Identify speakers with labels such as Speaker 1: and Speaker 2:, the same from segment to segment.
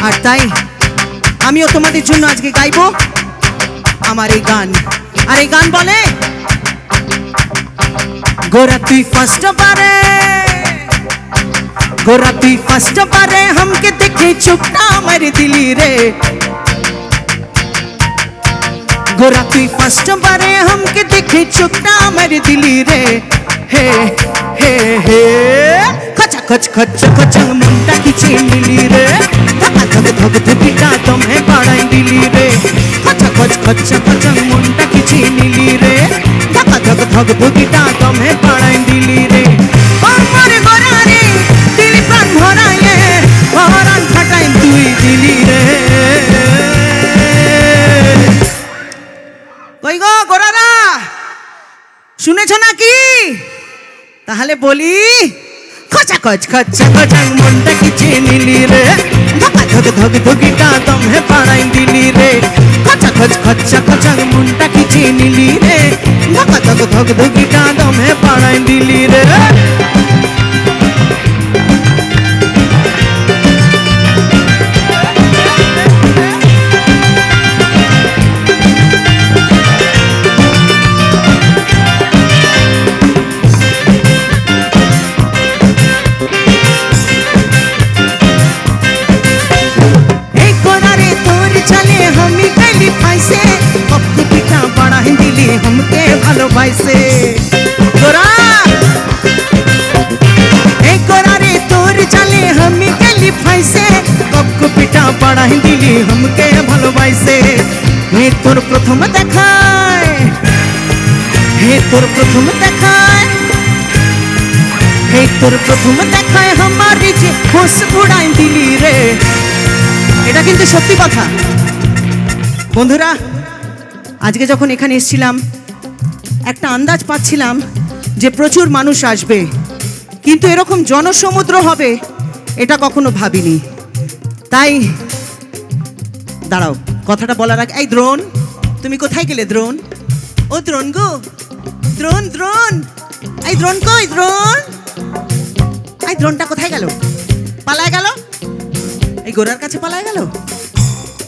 Speaker 1: আর তাই আমিও তোমাদের জন্য আজকে গাইবো আমার এই গান। আর এই গান বলে, গোরা তুই ফার্স্ট বারে, গোরা তুই ফার্স্ট বারে हमके देखे चुपना मार दिली रे, गोरा तुई फर्स्ट बारे हमके देखे चुपना मार दिली रे। हे हे हे खचा खच खच खचंग मुंडा खींची मिली रे, धक धक धक धुकिटा तुम्हें पढ़ाई दिली रे। खचा खच खच खचंग मुंडा खींची मिली रे, धक धक धक धुकिटा तुम्हें पढ़ाई दिली रे। और मोरे गोरा रे दिल प्राण भरा ये भरान फटाई तुई दिली रे। কই গো গোরারা শুনেছ নাকি? তাহলে বলি, খচা খচ খচা খচাং মনটা কিছে নিলি রে, ধকা ধক ধক ধকিটা দমে পাড়াই দিলি রে। খচা খচ খচা খচাং মনটা কিছে নিলি রে, ধকা ধক ধক ধকিটা দমে পাড়াই দিলি রে। हमके भालो भाई से गोरा एक गोरा रे तोर चले हमी गली भाई से कब को पिटा पड़ा दिली हमके भालो भाई से। हे तोर प्रथम देखाय, हे तोर प्रथम देखाय, हे तोर प्रथम देखाय हमारी जे होश उड़ाई दिली रे। এটা কিন্তু সত্যি কথা বন্ধুরা। আজকে যখন এখানে এসেছিলাম একটা আন্দাজ পাচ্ছিলাম যে প্রচুর মানুষ আসবে, কিন্তু এরকম জনসমুদ্র হবে এটা কখনো ভাবিনি। তাই দাঁড়াও, কথাটা বলার আগে, এই দ্রোণ তুমি কোথায় গেলে? দ্রোণ, ও দ্রোণ গো, দ্রোণ দ্রোণ, এই দ্রোণ কই? দ্রোণ, এই দ্রোণটা কোথায় গেল? পালায় গেল, এই গোরার কাছে পালায় গেল।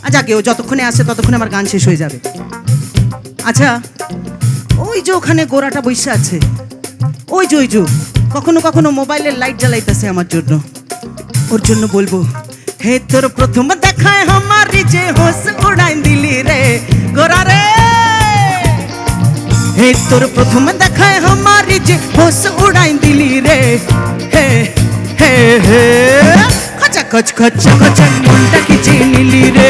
Speaker 1: আচ্ছা কেউ যতক্ষণে আসে ততক্ষণে আমার গান শেষ হয়ে যাবে। আচ্ছা ওই যে ওখানে গোরাটা বসে আছে, ওই যে কখনো কখনো মোবাইলের লাইট জ্বালাইতেছে আমার জন্য, ওর জন্য বলবো, হে তোর প্রথম দেখায় আমারি যে হোশ উড়াই দিলি রে গোরা রে। হে তোর প্রথম দেখায় আমারি যে হোশ উড়াই দিলি রে। হে হে হে খচা খচ খচা খচং মনটা কিছে নিলি রে,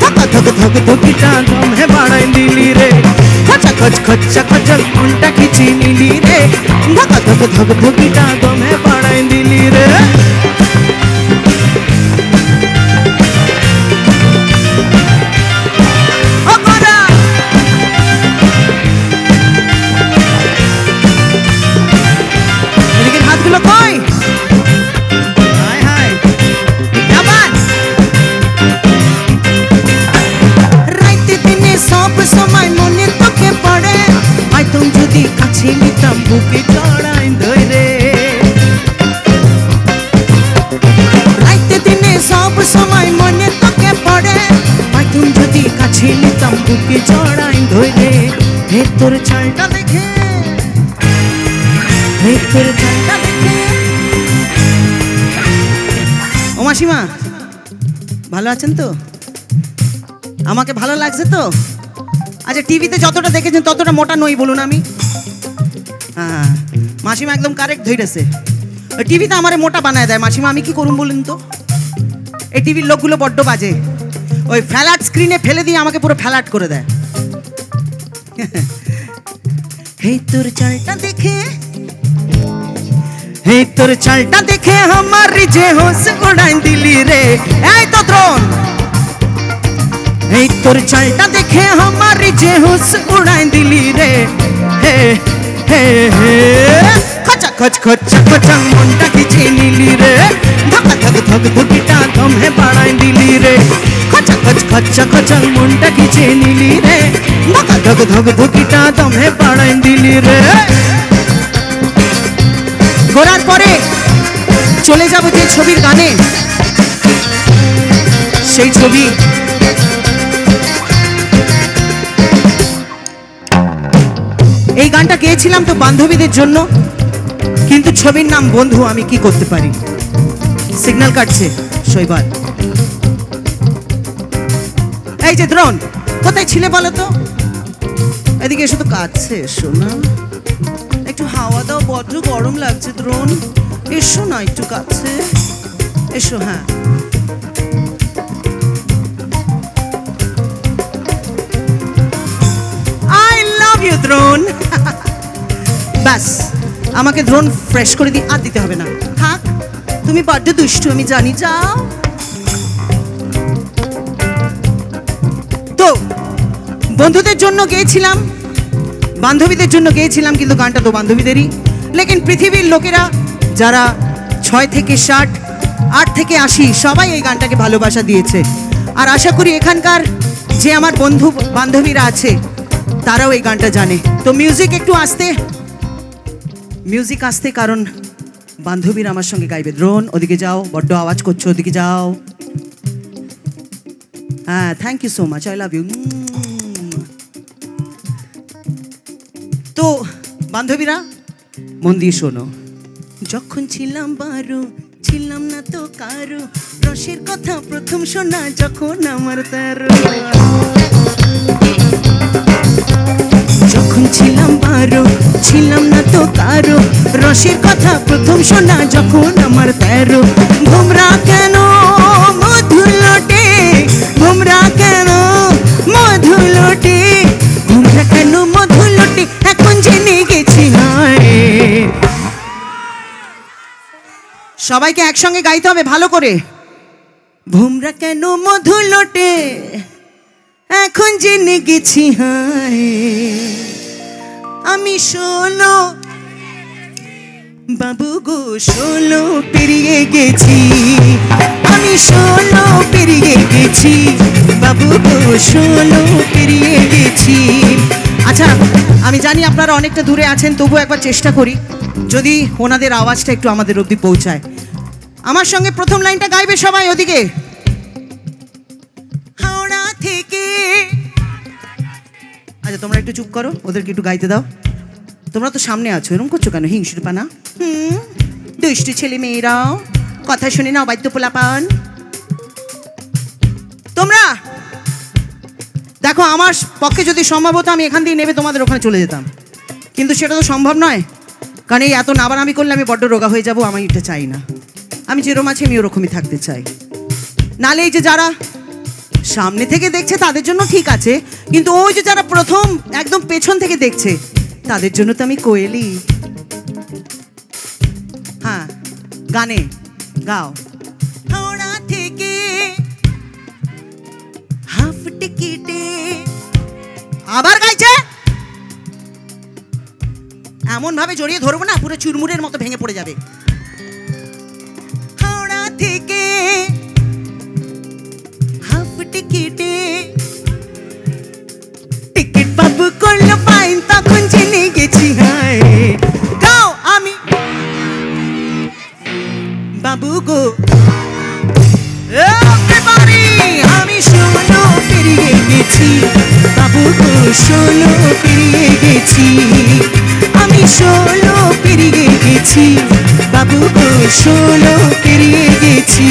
Speaker 1: ধকা ধক ধক ধকিটা দমে বাড়াই দিলি রে। খচা খচ খচা খচং মনটা কিছে নিলি রে, ধকা ধক ধক ধকিটা দমে বাড়াই দিলি রে। ও গোরা এদিকে হাতগুলো কই? সময় মনে তোকে পড়ে, আই তুম যদি কাছে নিতাম বুকে জড়াই ধরে। রাইতে দিনে সব সময় মনে তোকে পড়ে, আই তুম যদি কাছে নিতাম বুকে জড়াই ধরে। হে তোর চালটা দেখে, হে তোর চালটা দেখে। ও মাসিমা ভালো আছেন তো? আমাকে ভালো লাগছে তো? আচ্ছা টিভিতে যতটা দেখেছেন ততটা মোটা নই বলুন আমি? হ্যাঁ মাসিমা একদম কারেক্ট ধরেছে। ওই টিভিতে আমারে মোটা বানায় দেয় মাসিমা, আমি কি করুন বলুন তো? এই টিভির লোকগুলো বড্ড বাজে, ওই ফ্ল্যাট স্ক্রিনে ফেলে দিয়ে আমাকে পুরো ফ্ল্যাট করে দেয়। হে তোর চালটা দেখে, হে তোর চালটা দেখে আমারি যে হোশ উড়াই দিলি রে। এই তো দ্রোণ, এই তোর চালটা দেখে আমারি যে হোশ উড়াই দিলি রে। হে হে হে খচা খচ খচা খচং মনটা কিছে নিলি রে, ধকা ধক ধক ধকিটা দমে বাড়াই দিলি রে। খচা খচ খচা খচং মনটা কিছে নিলি রে, ধকা ধক ধক ধকিটা দমে বাড়াই দিলি রে। গোরার পরে চলে যাব যে ছবির গানে, সেই ছবি। এই গানটা গেয়েছিলাম তো বান্ধবীদের জন্য, কিন্তু ছবির নাম বন্ধু, আমি কি করতে পারি। সিগন্যাল কাটছে শৈবাল। এই যে দ্রোণ, কোথায় ছিলে বলো তো? এদিকে এসো তো, কাছে এসো না, একটু হাওয়া দাও, বড্ড গরম লাগছে। দ্রোণ এসো না একটু কাছে এসো। হ্যাঁ, আই লাভ ইউ দ্রোণ। ব্যাস, আমাকে দ্রোণ ফ্রেশ করে দিয়ে আর দিতে হবে না, থাক। তুমি বড্ড দুষ্টু আমি জানি, যাও। তো বন্ধুদের জন্য গেয়েছিলাম, বান্ধবীদের জন্য গেয়েছিলাম, কিন্তু গানটা তো বান্ধবীদেরই। লেকিন পৃথিবীর লোকেরা যারা 6 থেকে 60, 8 থেকে 80 সবাই এই গানটাকে ভালোবাসা দিয়েছে। আর আশা করি এখানকার যে আমার বন্ধু বান্ধবীরা আছে তারাও এই গানটা জানে। তো মিউজিক একটু আসতে, মিউজিক আসতে, কারণ বান্ধবীরা আমার সঙ্গে গাইবে। দ্রোণ ওদিকে যাও, বড্ড আওয়াজ করছো, ওদিকে যাও। হ্যাঁ, thank you so much, I love you. তো বান্ধবীরা মন দিয়ে শোনো। যখন ছিলাম 12, ছিলাম না তো কারো, রসের কথা প্রথম শোনা যখন আমার 13। যখন ছিলাম 12, ছিলাম না তো কারো, রসের কথা প্রথম শোনা যখন আমার 13। ভোমরা কেন মধু লোটে, ভোমরা কেন মধু লোটে, ভোমরা কেন মধু লোটে, এখন জেনে গেছি। সবাইকে একসঙ্গে গাইতে হবে ভালো করে। ভোমরা কেন মধু লোটে, এখন জেনে গেছি। হায় আমি 16 বাবু গো, 16 পেরিয়ে গেছি। আমি 16 পেরিয়ে গেছি বাবু গো, 16 পেরিয়ে গেছি। আচ্ছা, আমি জানি আপনারা অনেকটা দূরে আছেন, তবু একবার চেষ্টা করি যদি ওনাদের আওয়াজটা একটু আমাদের অবধি পৌঁছায়। আমার সঙ্গে প্রথম লাইনটা গাইবে সবাই। ওদিকে হাওড়া থেকে। আচ্ছা, তোমরা একটু চুপ করো, ওদেরকে একটু গাইতে দাও। তোমরা তো সামনে আছো, এরকম করছো কেন? হিংসুর পানা, দুষ্টু ছেলে মেয়েরাও কথা শুনে নাও, বাদ্য পোলাপান। তোমরা দেখো, আমার পক্ষে যদি সম্ভব হতো আমি এখান দিয়ে নেবে তোমাদের ওখানে চলে যেতাম, কিন্তু সেটা তো সম্ভব নয়, কারণ এই এত নাবানামি করলে আমি বড্ড রোগা হয়ে যাবো। আমি এটা চাই না, আমি যেরকম আছি আমি ওরকমই থাকতে চাই। নালে এই যে যারা সামনে থেকে দেখছে তাদের জন্য ঠিক আছে, কিন্তু ওই যে যারা প্রথম একদম পেছন থেকে দেখছে তাদের জন্য তো আমি কোয়েলি। হ্যাঁ, গানে গাও। হাওড়া থেকে হাফ টিকিটে, আবার গাইছে। এমন ভাবে জড়িয়ে ধরবো না, পুরো চুরমুরের মতো ভেঙে পড়ে যাবে। হাওড়া থেকে হাফ টিকিটে, টিকিট বাবু করলো ফাইন, তখন জেনে গেছি। হায় গাও। আমি বাবু গো, আমি 16 পেরিয়ে গেছি বাবু গো, 16 পেরিয়ে গেছি। আমি 16 পেরিয়ে গেছি বাবু গো, 16 পেরিয়ে গেছি।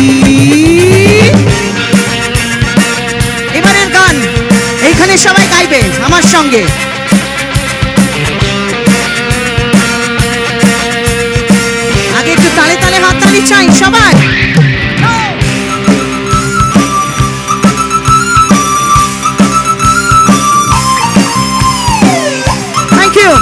Speaker 1: এবারের গান এইখানে সবাই গাইবে আমার সঙ্গে। আগে একটু তালে তালে হাততালি চাই সবাই। Thank you.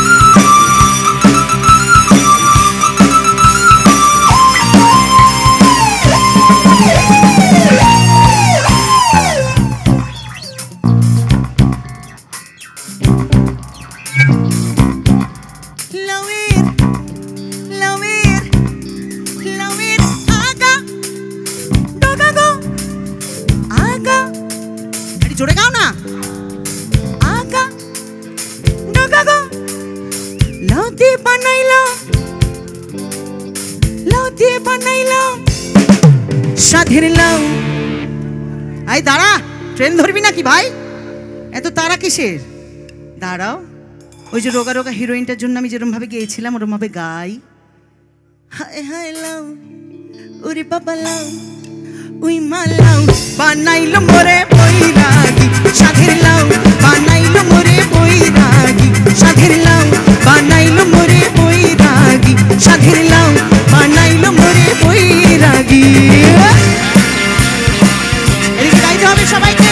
Speaker 1: জোরে গাও না। আগা ডগা গো, লাউ দিয়ে বানাইলো, লাউ দিয়ে বানাইলো সাধের লাউ। ভাই দাঁড়া, ট্রেন ধরবি নাকি ভাই? এত তারা কিসের? দাঁড়াও, ওই যে রোগা রোগা হিরোইনটার জন্য আমি যেরকম ভাবে গিয়েছিলাম ওরকম ভাবে গাই। হায় হায় লাও, ওরে বাবা লাও, উই মা লাও, বানাইলো মোরে বৈরাগী, সাধের লাও বানাইলো মোরে বৈরাগী, সাধের লাও বানাইলো মোরে বৈরাগী, সাধের লাও বানাইলো মোরে বৈরাগী। এদিকে গাইতে হবে সবাইকে।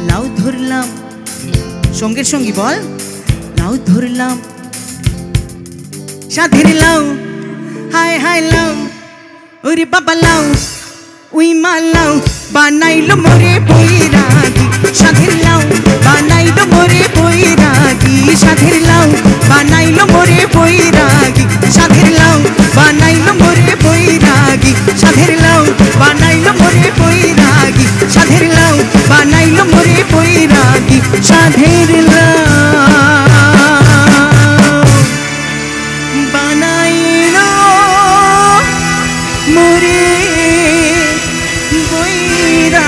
Speaker 1: লাউ ধরলাম, সঙ্গের সঙ্গী বল, লাউ ধরলাম, সাধের লাউ, হায় হায় লাউ, ওরে বাবা লাউ, উই মা লাউ, বানাইলো মোরে বৈরাগী, সাধের লাউ বানাইলো মোরে বৈরাগী, সাধের লাউ বানাইলো মোরে বৈরাগী, সাধের লাউ বানাইলো মোরে বৈরাগী, সাধের লাউ বানাইলো মোরে বৈরাগী, সাধের লাউ বানাইলো মোরে বৈরাগী, সাধের লাউ বানাইলো মোরে বৈরাগী।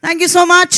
Speaker 1: Thank you so much.